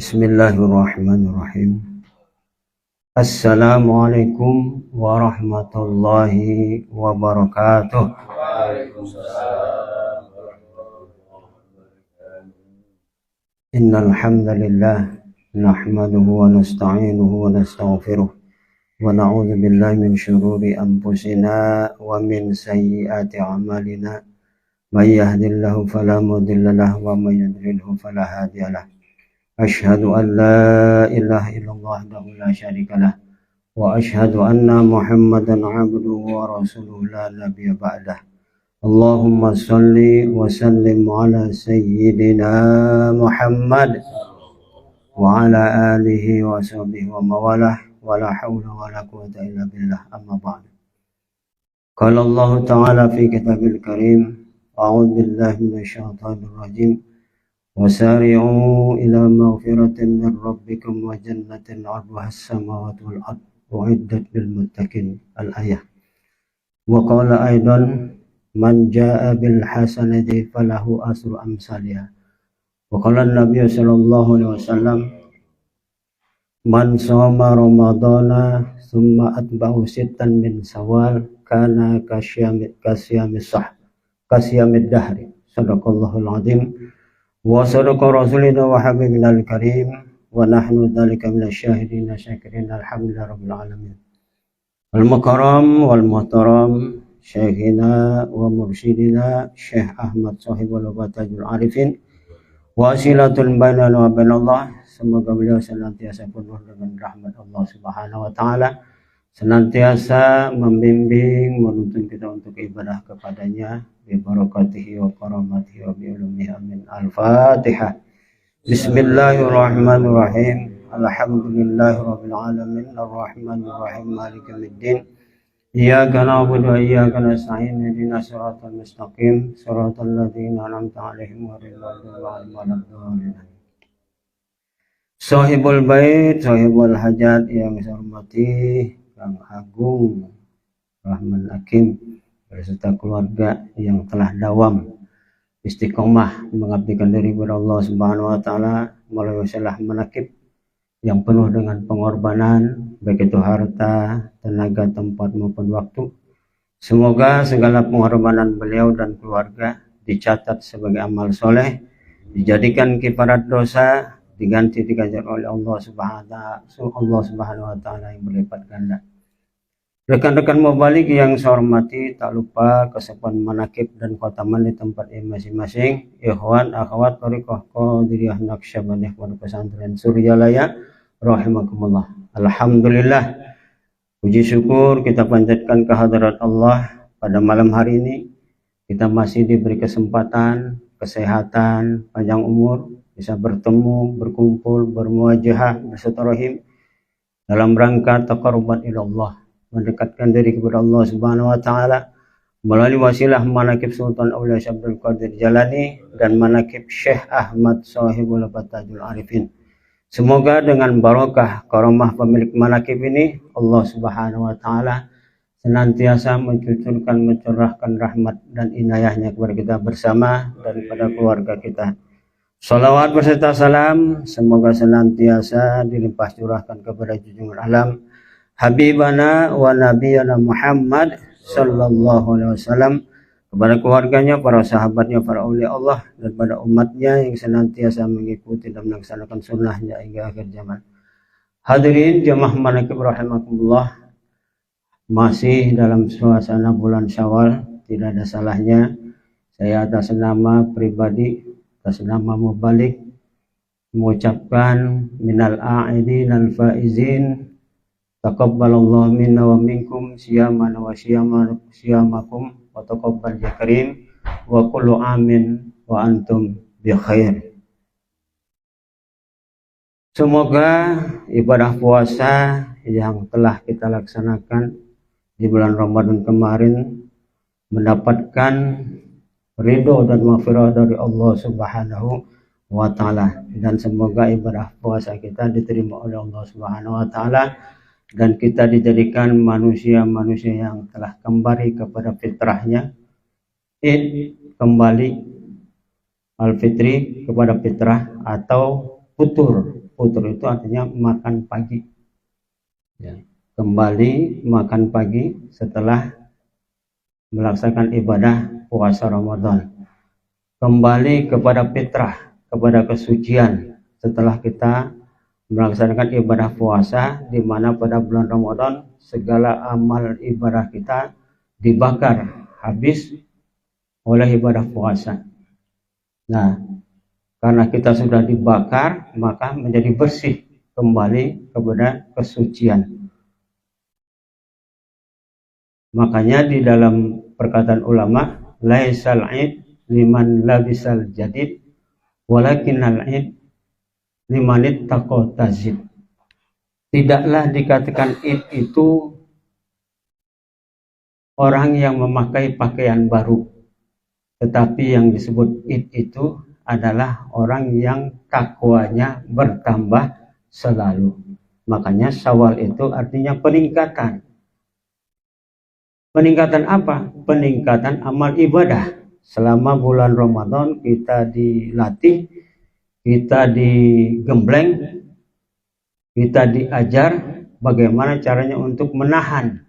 Bismillahirrahmanirrahim. Assalamualaikum warahmatullahi wabarakatuh. Waalaikumsalam warahmatullahi wabarakatuh. Innal hamdalillah nahmaduhu wa nasta'inuhu wa nastaghfiruh wa na'udzu billahi min shururi anfusina wa min sayyiati a'malina. May yahdihillahu fala mudilla lahu wa may yudlilhu fala hadiya lahu. Asyhadu an la ilaha illallah wahdahu la syarika lah wa asyhadu anna Muhammadan 'abduhu wa rasuluhu la nabiyya ba'dah. Allahumma shalli wa sallim ala sayyidina Muhammad wa ala alihi wa sahbihi wa mawalah wa la hawla wa la quwwata illa billah, amma ba'd. Qala Allah ta'ala fi kitabil karim, a'udzu billahi minasyaitonir rajim. وسارعوا إلى مغفرة من ربكم وجنة عرضها السماوات والأرض أعدت للمتقين الآية. وقال أيضا من جاء بالحسنة فله أشر أمثالها. وقال النبي صلى الله عليه وسلم من صام رمضان ثم أتبعه ستا من شوال كان كصيام الدهر. صدق الله العظيم wa sadaqa rasulina wa habibina al-karim wa nahnu dzalika minasyahidin syakirin alhamdulillahi rabbil alamin. Al-mukarram wal muhtaram syekhina wa mursyidina Syekh Ahmad Sahibul Batajul Arifin wasilatul bainana wa bainallah. Semoga beliau senantiasa penuh dengan rahmat Allah Subhanahu wa taala, senantiasa membimbing, menuntun kita untuk ibadah kepadanya bi barakatihi wa karamatihi wa bi ulumihi, amin. Al-Fatihah. Bismillahirrahmanirrahim. Alhamdulillahirabbil alamin arrahmanir rahim maliki yaumiddin. Iyyaka na'budu wa iyyaka nasta'in ihdinas siratal mustaqim siratal ladzina an'amta 'alaihim ghairil maghdubi 'alaihim waladdallin. Sahibul bait, sahibul hajat yang saya hormati, Kang Agung Rahman Hakim beserta keluarga yang telah dawam istiqomah mengabdikan diri kepada Allah Subhanahu wa taala melalui usaha manakib yang penuh dengan pengorbanan, baik itu harta, tenaga, tempat maupun waktu. Semoga segala pengorbanan beliau dan keluarga dicatat sebagai amal soleh, dijadikan kifarat dosa, diganti dikajar oleh Allah Subhanahu wa taala yang berlipat ganda. Rekan-rekan mubalik yang saya hormati, tak lupa kesepuan manakib dan khotaman di tempat ini masing-masing. Ikhwan, akhwat, thariqah Qadiriyah Naqsyabandiyah Pondok Pesantren Suryalaya rahimakumullah. Alhamdulillah, puji syukur kita panjatkan kehadirat Allah pada malam hari ini. Kita masih diberi kesempatan, kesehatan, panjang umur, bisa bertemu, berkumpul, bermuajahah, bersilaturahim dalam rangka taqarruban ila Allah, mendekatkan diri kepada Allah Subhanahu wa taala melalui wasilah manakib Sultan Aulia Syekh Abdul Qadir Jalani dan manakib Syekh Ahmad Sahibul Batajul Arifin. Semoga dengan barokah karamah pemilik manakib ini Allah Subhanahu wa taala senantiasa mencucurkan, mencurahkan rahmat dan inayahnya kepada kita bersama dan pada keluarga kita. Salawat beserta salam semoga senantiasa dilimpah curahkan kepada junjungan alam Habibana wa Nabiyana Muhammad sallallahu alaihi wasallam, kepada keluarganya, para sahabatnya, para aulia Allah, dan pada umatnya yang senantiasa mengikuti dan melaksanakan sunnahnya hingga akhir zaman. Hadirin jamaah manakib rahimakumullah, masih dalam suasana bulan Syawal, tidak ada salahnya saya atas nama pribadi, atas nama mubalik, mengucapkan minal a'idin al-faizin taqabbalallahu minna wa minkum siyamana wa siyamakum wa taqabbal ya karim wa kullu amin wa antum bi khair. Semoga ibadah puasa yang telah kita laksanakan di bulan Ramadan kemarin mendapatkan ridho dan maghfirah dari Allah Subhanahu wa taala, dan semoga ibadah puasa kita diterima oleh Allah Subhanahu wa taala dan kita dijadikan manusia-manusia yang telah kembali kepada fitrahnya, kembali al-fitri kepada fitrah atau futur. Futur itu artinya makan pagi. Ya. Kembali makan pagi setelah melaksanakan ibadah puasa Ramadan. Kembali kepada fitrah, kepada kesucian setelah kita melaksanakan ibadah puasa, di mana pada bulan Ramadan segala amal ibadah kita dibakar habis oleh ibadah puasa. Nah, karena kita sudah dibakar, maka menjadi bersih kembali kepada kesucian. Makanya di dalam perkataan ulama, laisal id liman labisal jadid walakinnal id limanit taqo tazid. Tidaklah dikatakan id itu orang yang memakai pakaian baru, tetapi yang disebut id itu adalah orang yang takwanya bertambah selalu. Makanya Syawal itu artinya peningkatan. Peningkatan apa? Peningkatan amal ibadah. Selama bulan Ramadan kita dilatih, kita digembleng, kita diajar bagaimana caranya untuk menahan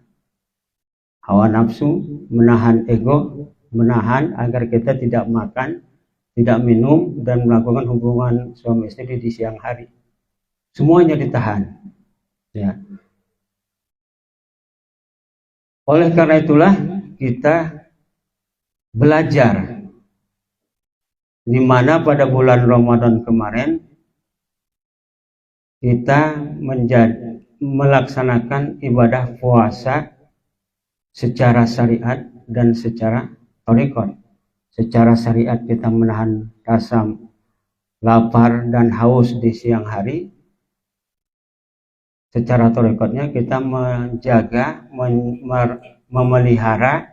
hawa nafsu, menahan ego, menahan agar kita tidak makan, tidak minum, dan melakukan hubungan suami istri di siang hari. Semuanya ditahan. Ya. Oleh karena itulah kita belajar, di mana pada bulan Ramadan kemarin kita melaksanakan ibadah puasa secara syariat dan secara thariqat. Secara syariat kita menahan rasa lapar dan haus di siang hari. Secara thariqatnya kita menjaga, memelihara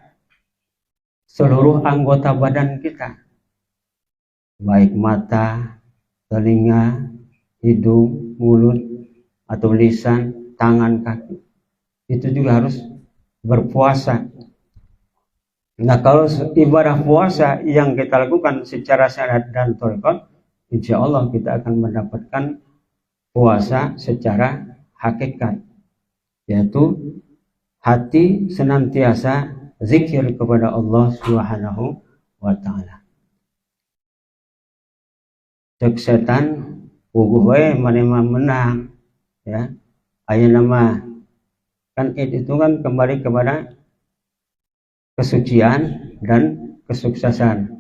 seluruh anggota badan kita, baik mata, telinga, hidung, mulut, atau lisan, tangan, kaki. Itu juga harus berpuasa. Nah, kalau ibadah puasa yang kita lakukan secara syariat dan thariqat, insya Allah kita akan mendapatkan puasa secara hakikat, yaitu hati senantiasa zikir kepada Allah Subhanahu wa ta'ala. Cek setan puguh wae manema menang, ya. Aya nama kan itu kan kembali kepada kesucian dan kesuksesan.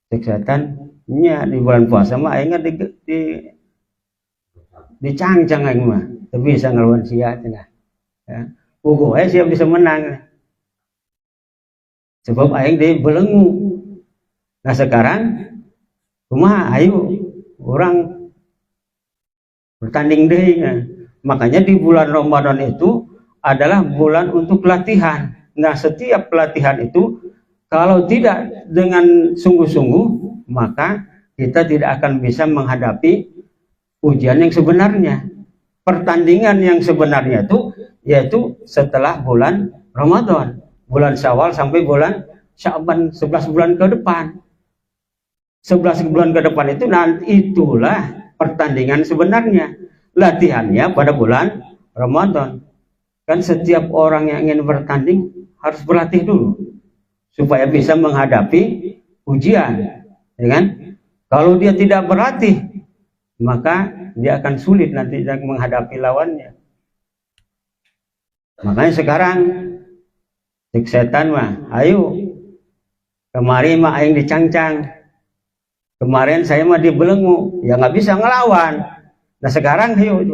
Cek setan nya di bulan puasa mah aya dicangcang aing mah teu bisa ngelawan sia cenah, ya. Puguh wae sia bisa menang. Sebab aing dibelenggu. Nah sekarang kumaha ayo orang bertanding deui. Makanya di bulan Ramadan itu adalah bulan untuk latihan. Nah setiap pelatihan itu kalau tidak dengan sungguh-sungguh, maka kita tidak akan bisa menghadapi ujian yang sebenarnya. Pertandingan yang sebenarnya itu yaitu setelah bulan Ramadan, bulan Syawal sampai bulan Sya'ban, 11 bulan ke depan. 11 bulan ke depan itu nanti itulah pertandingan sebenarnya. Latihannya pada bulan Ramadan. Kan setiap orang yang ingin bertanding harus berlatih dulu supaya bisa menghadapi ujian, ya kan? Kalau dia tidak berlatih, maka dia akan sulit nanti menghadapi lawannya. Makanya sekarang cek setan mah, ayo kemarin mah aing dicangcang, kemarin saya mah dibelenggu, ya nggak bisa ngelawan. Nah sekarang ayo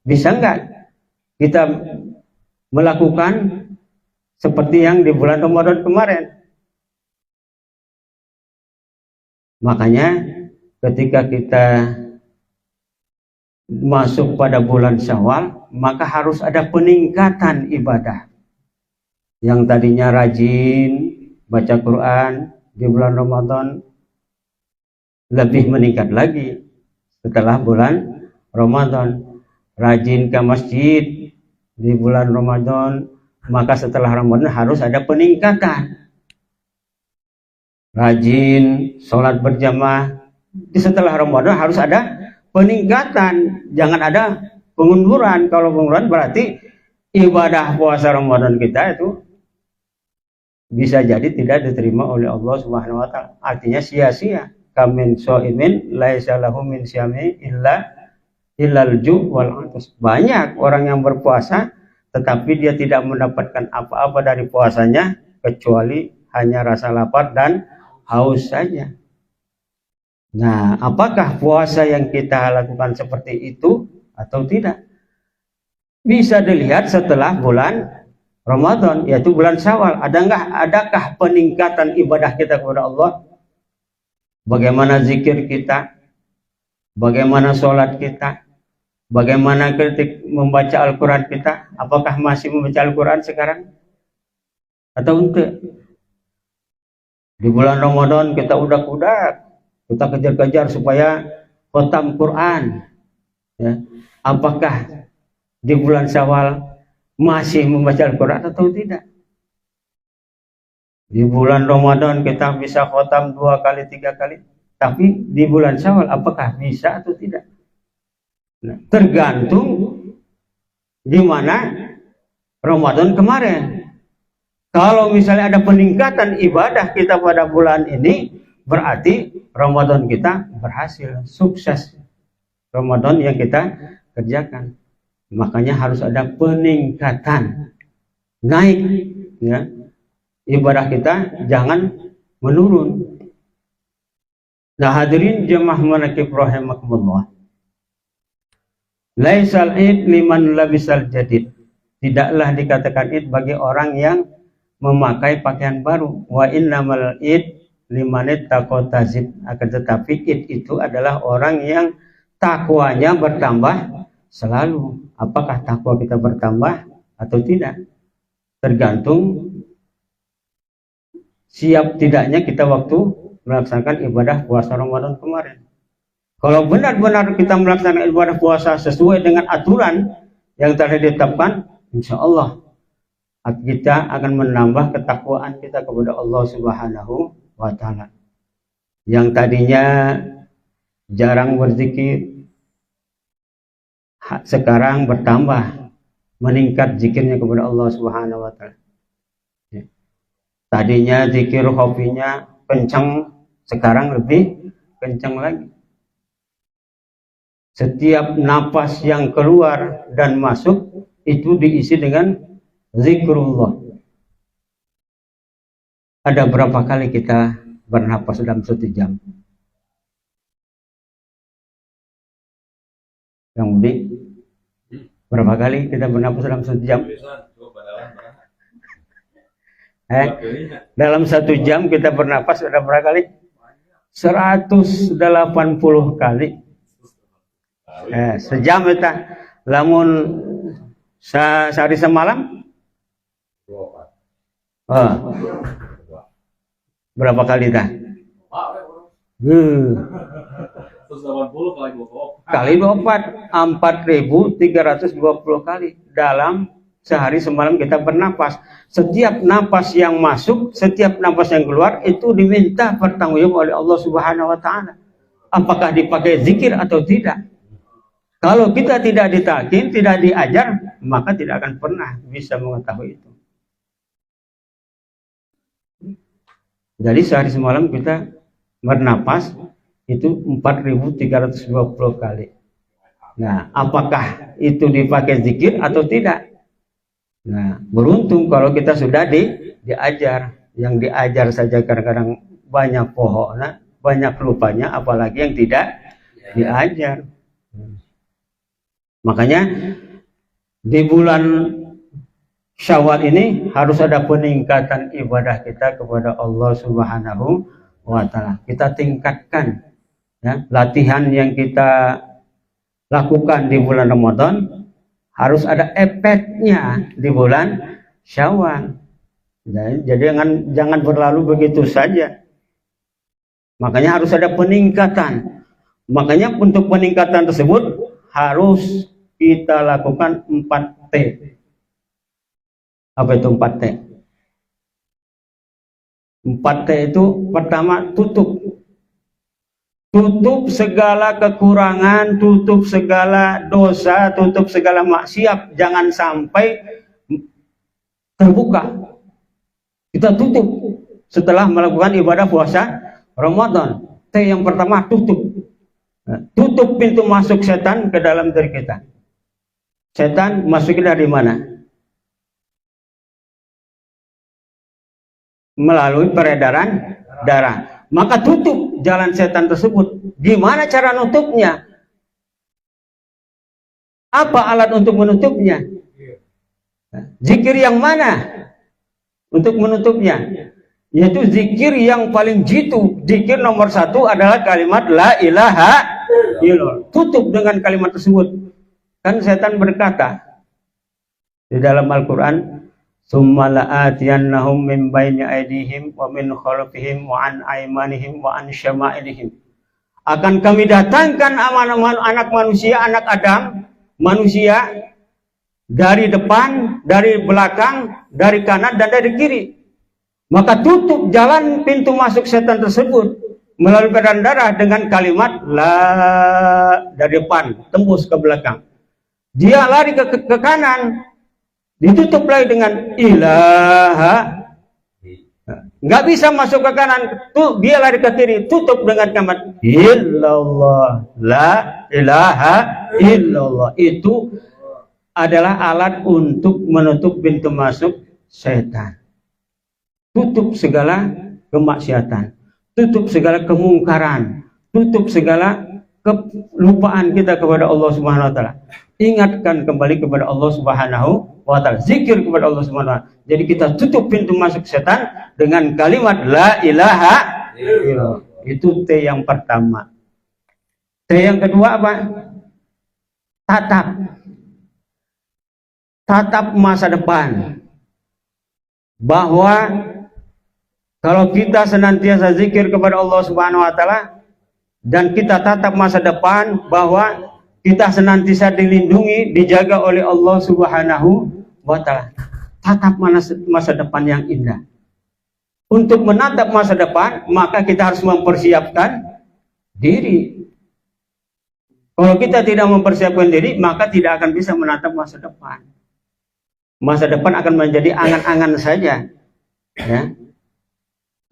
bisa nggak kita melakukan seperti yang di bulan Ramadan kemarin? Makanya ketika kita masuk pada bulan Syawal, maka harus ada peningkatan ibadah. Yang tadinya rajin baca Quran di bulan Ramadan lebih meningkat lagi setelah bulan Ramadan. Rajin ke masjid di bulan Ramadan, maka setelah Ramadan harus ada peningkatan. rajin sholat berjamaah. Setelah Ramadan harus ada peningkatan, jangan ada pengunduran. Kalau pengunduran berarti ibadah puasa Ramadan kita itu bisa jadi tidak diterima oleh Allah Subhanahu wa taala. Artinya sia-sia. Kamin shaimin laisa lahu min syami illal ju' wal atas. Banyak orang yang berpuasa tetapi dia tidak mendapatkan apa-apa dari puasanya kecuali hanya rasa lapar dan haus saja. Nah, apakah puasa yang kita lakukan seperti itu atau tidak? Bisa dilihat setelah bulan Ramadan, yaitu bulan Syawal. Adakah peningkatan ibadah kita kepada Allah? Bagaimana zikir kita? Bagaimana sholat kita? Bagaimana ketika membaca Al-Quran kita? Apakah masih membaca Al-Quran sekarang? Atau enggak? Di bulan Ramadan kita udak-udak, kita kejar-kejar supaya khatam Quran. Ya. Apakah di bulan Syawal masih membaca Al-Quran atau tidak? Di bulan Ramadan kita bisa khatam 2 kali, 3 kali. Tapi di bulan Syawal apakah bisa atau tidak? Nah, tergantung di mana Ramadan kemarin. Kalau misalnya ada peningkatan ibadah kita pada bulan ini, berarti Ramadan kita berhasil, sukses. Ramadan yang kita kerjakan. Makanya harus ada peningkatan, naik, ya. Ibadah kita jangan menurun. Nah, hadirin jemaah manaqib rahimakumullah. Laisal id liman labisal jadid. Tidaklah dikatakan id bagi orang yang memakai pakaian baru. Wa innamal id liman ittaqatazid. Akan tetapi id itu adalah orang yang takwanya bertambah selalu. Apakah takwa kita bertambah atau tidak? Tergantung siap tidaknya kita waktu melaksanakan ibadah puasa Ramadan kemarin. Kalau benar-benar kita melaksanakan ibadah puasa sesuai dengan aturan yang telah ditetapkan, insya Allah kita akan menambah ketakwaan kita kepada Allah Subhanahu wa taala. Yang tadinya jarang berzikir, sekarang bertambah, meningkat zikirnya kepada Allah Subhanahu wa taala. Tadinya zikir hobinya kencang, sekarang lebih kencang lagi. Setiap napas yang keluar dan masuk itu diisi dengan zikrullah. Ada berapa kali kita bernapas dalam 1 jam? Yang mudik, berapa kali kita bernapas dalam 1 jam? Dalam 1 jam kita bernapas ada berapa kali? 180 kali. Sejam kita lamun sehari semalam berapa kali dah? 180 kali 24 4.320 kali dalam sehari semalam kita bernapas. Setiap napas yang masuk, setiap napas yang keluar itu diminta pertanggungjawab oleh Allah Subhanahu wa taala. Apakah dipakai zikir atau tidak? Kalau kita tidak ditalkin, tidak diajar, maka tidak akan pernah bisa mengetahui itu. Jadi sehari semalam kita bernapas itu 4.320 kali. Nah, apakah itu dipakai zikir atau tidak? Nah, beruntung kalau kita sudah diajar. Yang diajar saja kadang-kadang banyak pohonnya, banyak lupanya, apalagi yang tidak diajar. Makanya di bulan Syawal ini harus ada peningkatan ibadah kita kepada Allah Subhanahu wa taala. Kita tingkatkan ya, latihan yang kita lakukan di bulan Ramadan harus ada efeknya di bulan Syawal. Jadi jangan berlalu begitu saja. Makanya harus ada peningkatan. Makanya untuk peningkatan tersebut harus kita lakukan 4T. Apa itu 4T? 4T itu pertama tutup. Tutup segala kekurangan, tutup segala dosa, tutup segala maksiat. Jangan sampai terbuka. Kita tutup setelah melakukan ibadah puasa Ramadan. T yang pertama tutup. Tutup pintu masuk setan ke dalam diri kita. Setan masuknya dari mana? Melalui peredaran darah. Maka tutup jalan setan tersebut. Gimana cara nutupnya? Apa alat untuk menutupnya? Zikir yang mana untuk menutupnya? Yaitu zikir yang paling jitu. Zikir nomor 1 adalah kalimat la ilaha illallah. Tutup dengan kalimat tersebut. Kan setan berkata di dalam Al-Quran, summa la'atiyannahum min baini aydihim wa min khalfihim wa an aymanihim wa an syama'ilihim. Akan kami datangkan anak manusia, anak Adam, manusia dari depan, dari belakang, dari kanan dan dari kiri. Maka tutup jalan pintu masuk setan tersebut melalui peredaran darah dengan kalimat la dari depan tembus ke belakang. Dia lari ke kanan, ditutup lagi dengan ilaha. Nggak bisa masuk ke kanan, tuh dia lari ke kiri, tutup dengan kalimat illallah, la ilaha illallah. Itu adalah alat untuk menutup pintu masuk setan. Tutup segala kemaksiatan, tutup segala kemungkaran, tutup segala kelupaan kita kepada Allah Subhanahu wa taala. Ingatkan kembali kepada Allah Subhanahu wa taala, zikir kepada Allah Subhanahu wa taala. Jadi kita tutup pintu masuk setan dengan kalimat la ilaha illallah. Itu T yang pertama. T yang kedua apa? Tatap. Tatap masa depan. Bahwa kalau kita senantiasa zikir kepada Allah Subhanahu wa taala dan kita tatap masa depan bahwa kita senantiasa dilindungi, dijaga oleh Allah Subhanahu wa taala. Tatap masa depan yang indah. Untuk menatap masa depan, maka kita harus mempersiapkan diri. Kalau kita tidak mempersiapkan diri, maka tidak akan bisa menatap masa depan. Masa depan akan menjadi angan-angan saja. Ya.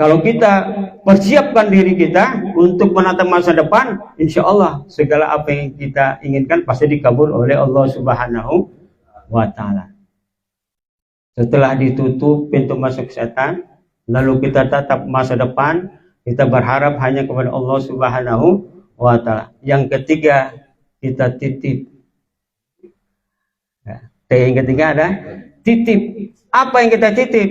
Kalau kita persiapkan diri kita untuk menatap masa depan, insya Allah segala apa yang kita inginkan pasti dikabul oleh Allah Subhanahu wa taala. Setelah ditutup pintu masuk setan, lalu kita tatap masa depan, kita berharap hanya kepada Allah Subhanahu wa taala. Yang ketiga, kita titip. Yang ketiga ada titip. Apa yang kita titip?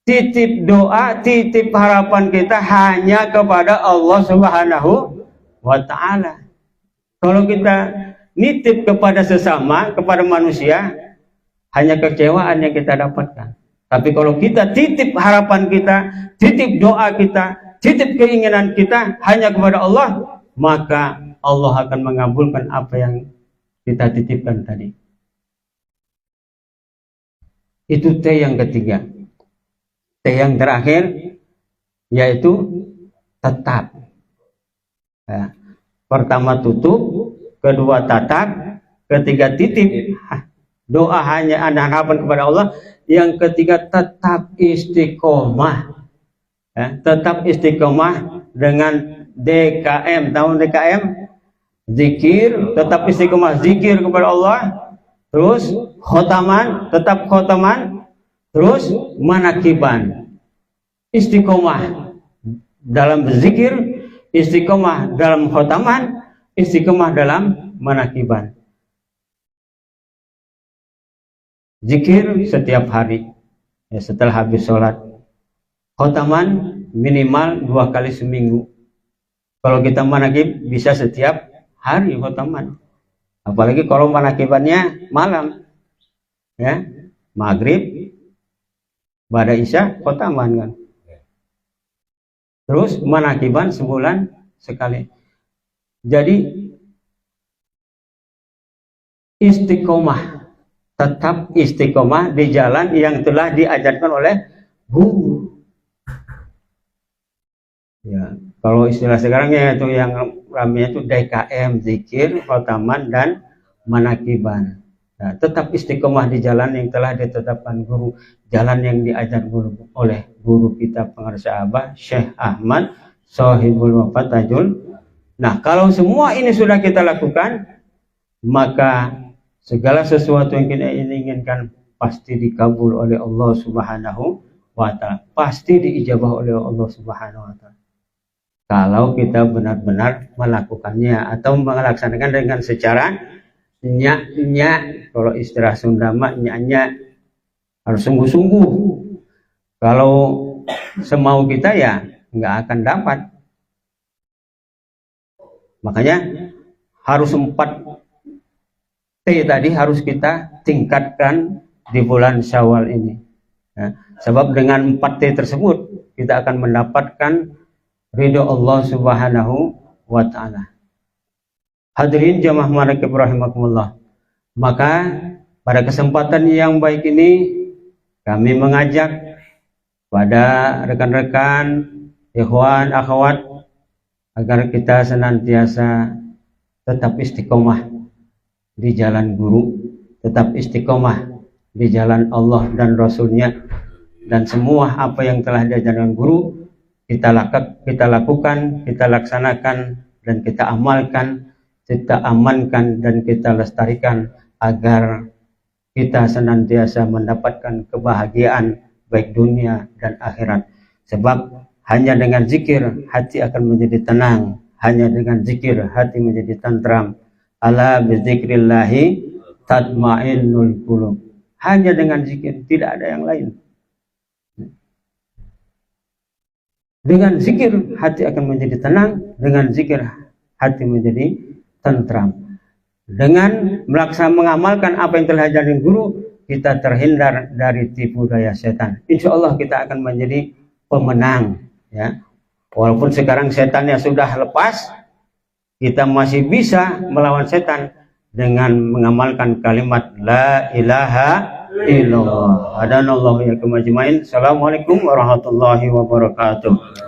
Titip doa, titip harapan kita hanya kepada Allah Subhanahu wa taala. Kalau kita nitip kepada sesama, kepada manusia, hanya kecewaan yang kita dapatkan. Tapi kalau kita titip harapan kita, titip doa kita, titip keinginan kita hanya kepada Allah, maka Allah akan mengabulkan apa yang kita titipkan tadi. Itu T yang ketiga. T yang terakhir yaitu tetap. Ya. Pertama tutup, kedua tatap, ketiga titip doa hanya harapan kepada Allah, yang ketiga tetap istiqomah. Ya, tetap istiqomah dengan DKM. Tahu DKM? Zikir, tetap istiqomah zikir kepada Allah. Terus khotaman, tetap khotaman. Terus manakiban, istiqomah dalam berzikir, istiqomah dalam khotaman, istiqomah dalam manakiban. Zikir setiap hari, ya, setelah habis sholat. Khotaman minimal 2 kali seminggu. Kalau kita manakib bisa setiap hari khotaman. Apalagi kalau manakibannya malam, ya, maghrib, pada isya khotaman kan. Terus manakiban sebulan sekali. Jadi istiqomah, tetap istiqomah di jalan yang telah diajarkan oleh guru. Ya, kalau istilah sekarang ya itu yang ramai itu DKM, zikir, khotaman dan manakiban. Nah, tetap istiqomah di jalan yang telah ditetapkan guru, jalan yang diajar guru oleh guru kita pengarsa Abah Syekh Ahmad Sohibul Wafat Tajul. Nah, kalau semua ini sudah kita lakukan, maka segala sesuatu yang kita inginkan pasti dikabul oleh Allah Subhanahu wa Ta'ala, pasti diijabah oleh Allah Subhanahu wa Ta'ala. Kalau kita benar-benar melakukannya atau melaksanakan dengan secara nyak-nyak, kalau istilah Sunda mah nyak-nyak, harus sungguh-sungguh. Kalau semau kita ya nggak akan dapat. Makanya harus 4T tadi harus kita tingkatkan di bulan Syawal ini. Ya, sebab dengan 4T tersebut kita akan mendapatkan ridho Allah Subhanahu wa Ta'ala. Hadirin jamaah marakib rahimakumullah. Maka pada kesempatan yang baik ini kami mengajak pada rekan-rekan, ikhwan, akhwat agar kita senantiasa tetap istiqomah di jalan guru, tetap istiqomah di jalan Allah dan Rasulnya, dan semua apa yang telah diajarkan guru kita lakukan, kita laksanakan, dan kita amalkan, kita amankan, dan kita lestarikan agar kita senantiasa mendapatkan kebahagiaan baik dunia dan akhirat. Sebab hanya dengan zikir hati akan menjadi tenang, hanya dengan zikir hati menjadi tentram. Ala bizikrillahi tatmainnul qulub. Hanya dengan zikir, tidak ada yang lain. Dengan zikir hati akan menjadi tenang, dengan zikir hati menjadi tentram. Dengan mengamalkan apa yang telah diajarkan guru, kita terhindar dari tipu daya setan. Insya Allah kita akan menjadi pemenang. Ya, walaupun sekarang setannya sudah lepas, kita masih bisa melawan setan dengan mengamalkan kalimat La ilaha illallah. Hadanallahu ya kemajmain. Assalamualaikum warahmatullahi wabarakatuh.